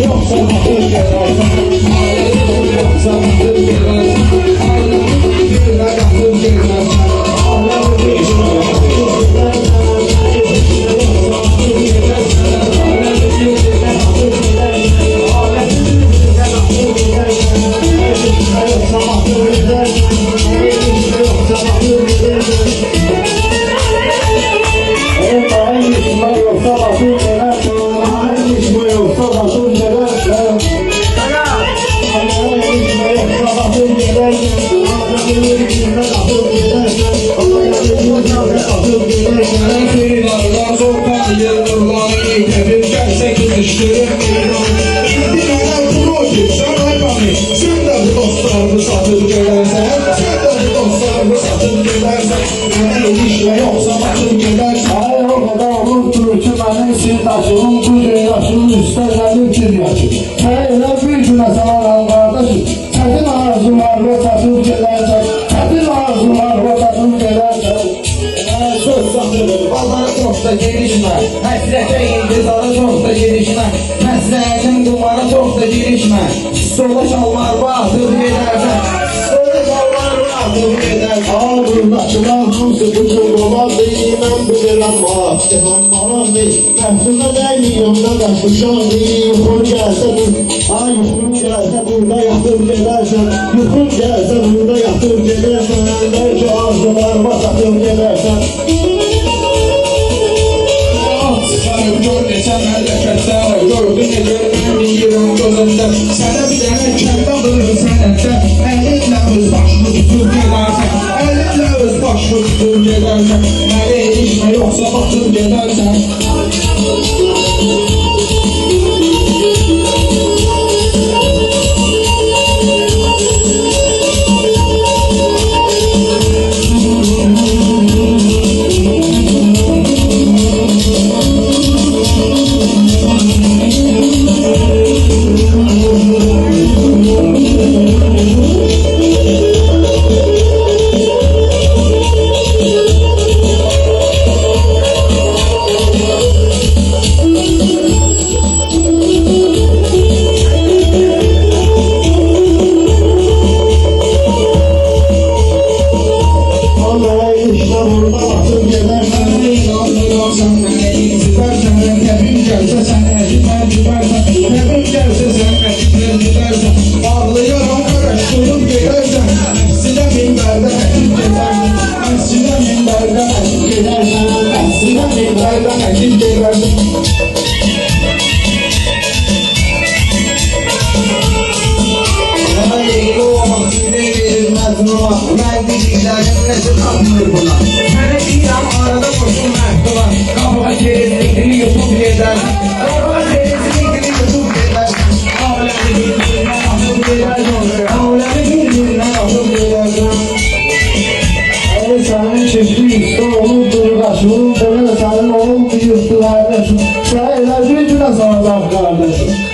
yoksa bakır gelersen Alemi yoksa bakır gelersen Alemi birine bakır gelersen Alemi birine bakır Taşımın kuzu yaşım üstlerden bir yaşım Sayılar bir güne sağlam kardeşim Çetin arzular ve tatıl gelersen Çetin arzular ve tatıl gelersen Söz saxıdır, bazara çox da girişmə Həsrətə intizara çox da girişmə Məsləhətin qumara çox da girişmə Sola şalvar batıb gedərsən Sola şalvar batıb gedərsən Ağırdaşılar kuzu kuzu baba Beynimən bilirəm Cihan bana bey Məhduna dəymiyonda qaşmışam Yuxun gəlsə bu Ay yuxun gəlsə burada yatıb gedərsən Yuxun gəlsə burada yatıb gedərsən Bəlkə arzularıma satıb gedərsən Çıxarıb gör neçə məlləkətlər Gördün necə yiyirəm gözündə Sənə bir dənə kəllə vurur sənətdə Əlinlə öz başını tutur gedərsən Əlinlə öz başını tutur gedərsən Məni erişmə yoxsa batıb gedərsən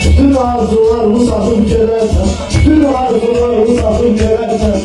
Bütün arzularımı satıp gelersen Bütün arzularımı satıp gelersen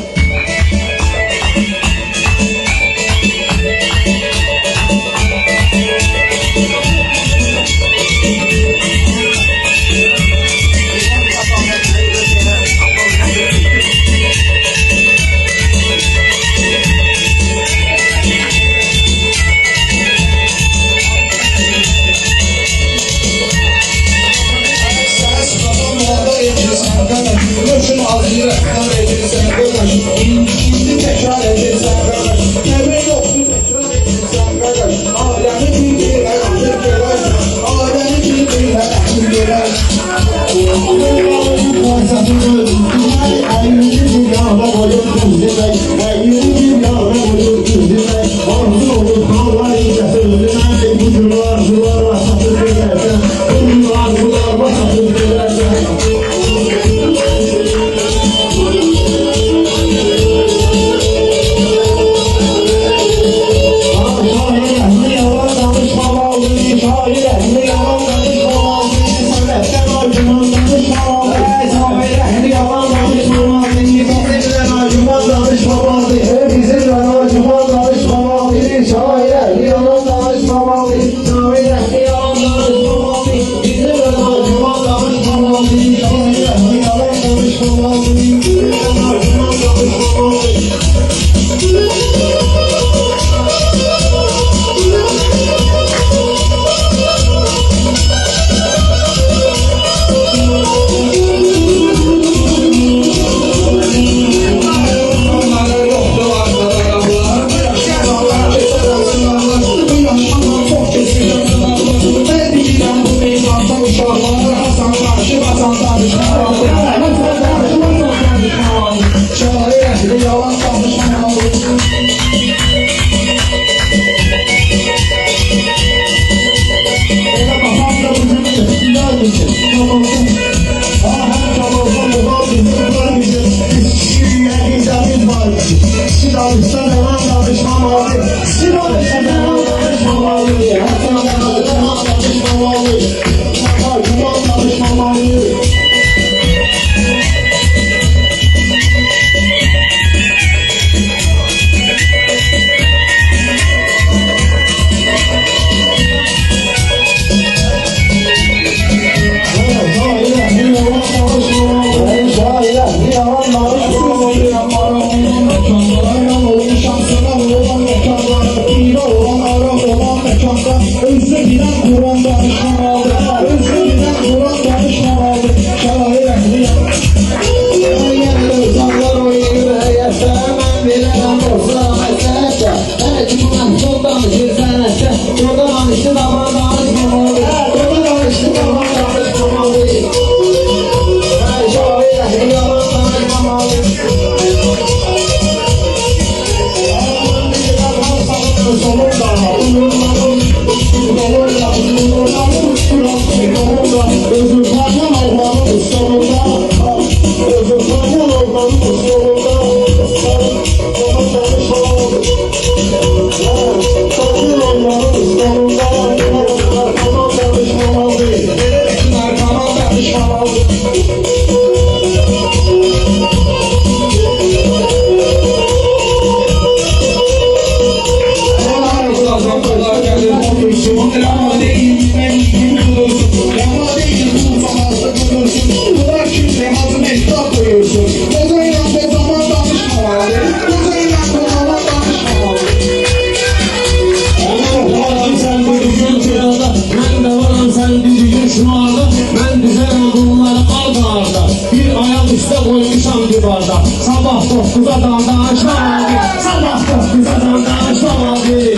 Sabah 9'a danışmalı, sabah 9'a danışmalı.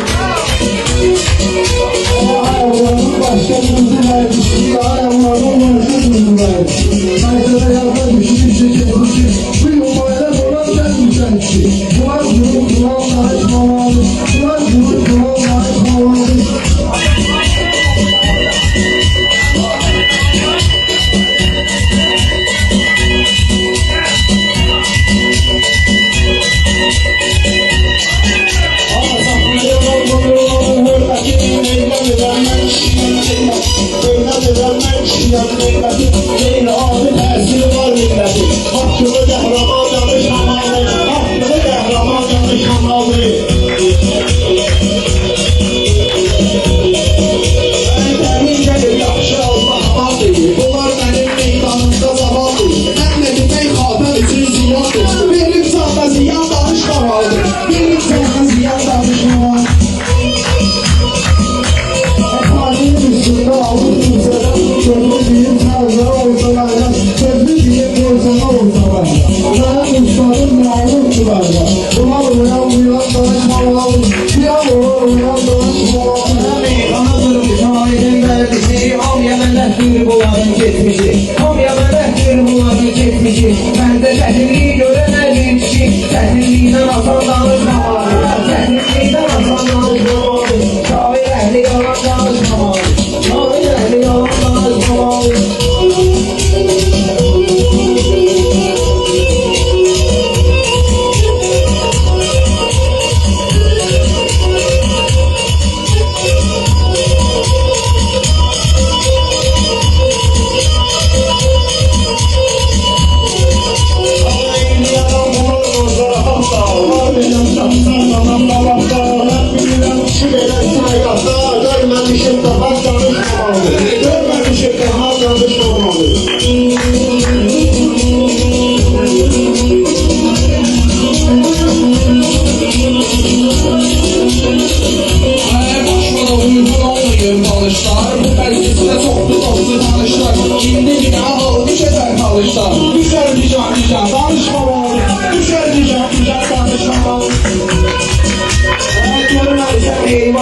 Ayağlarım başka düzüler, ayağlarım başka düzüler. Sayılara yazda düşmüş bu yumayla dolan sen güzelsin. Duvar durup duran danışmalı, duvar durup duran danışmalı. Ben de seni göremedim ki seninle nasıl danışmamalı, seninle nasıl danışmamalı. Şahit ehli yalan danışmamalı, şahit ehli yalan danışmamalı. Hey,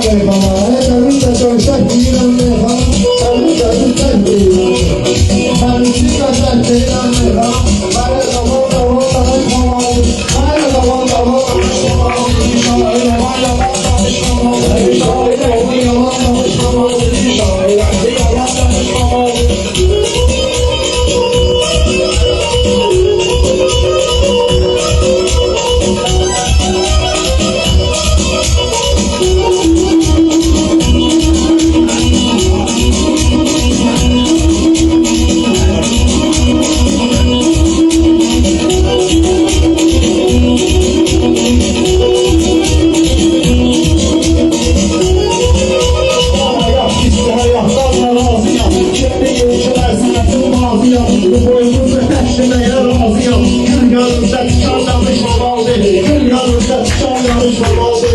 meyhana Etelim de döşek deyirəm meyhana Səni gəlir tək deyirəm Səni sizə tək deyirəm meyhana Məni zaman danışmamalı Məni zaman danışmamalı Şair yaman danışmamalı Şair yaman danışmamalı Şair yaman danışmamalı Bu boynuzda təşrimeye razıyam Gül yanımda çıkan danışmamalı Gül yanımda çıkan danışmamalı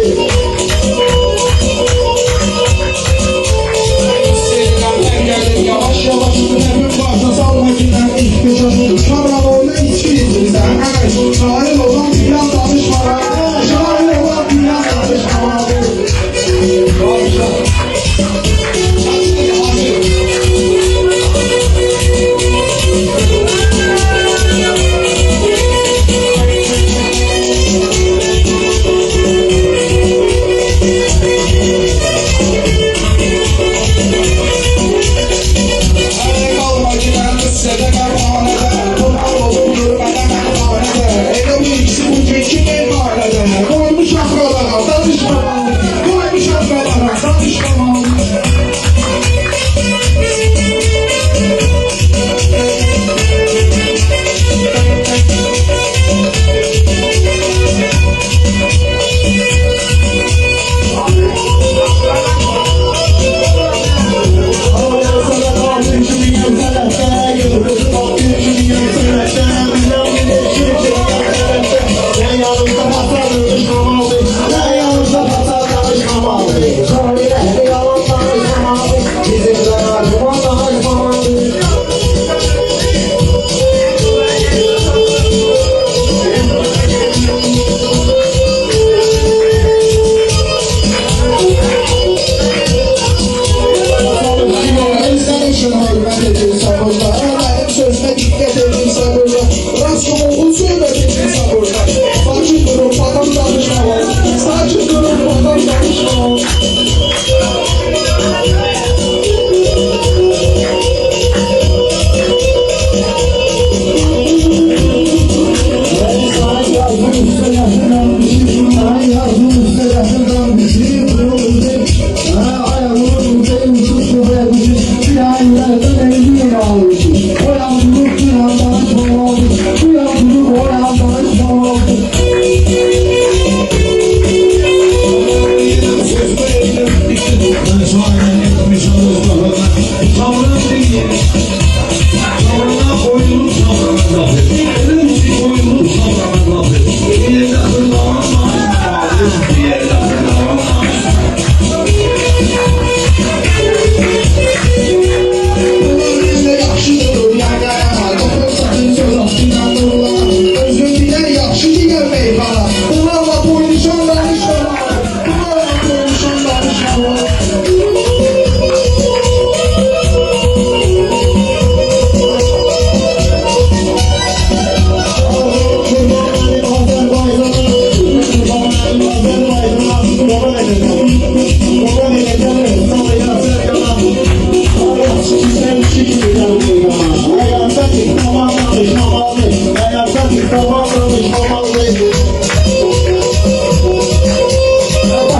Serilerden geldim yavaş yavaş Tünemin başına salma giden ilk gece Şabralarla içki içirsen Evet şair olan dünya danışmamalı Şair olan dünya danışmamalı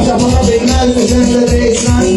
Başa bana bilmez misin de değilsen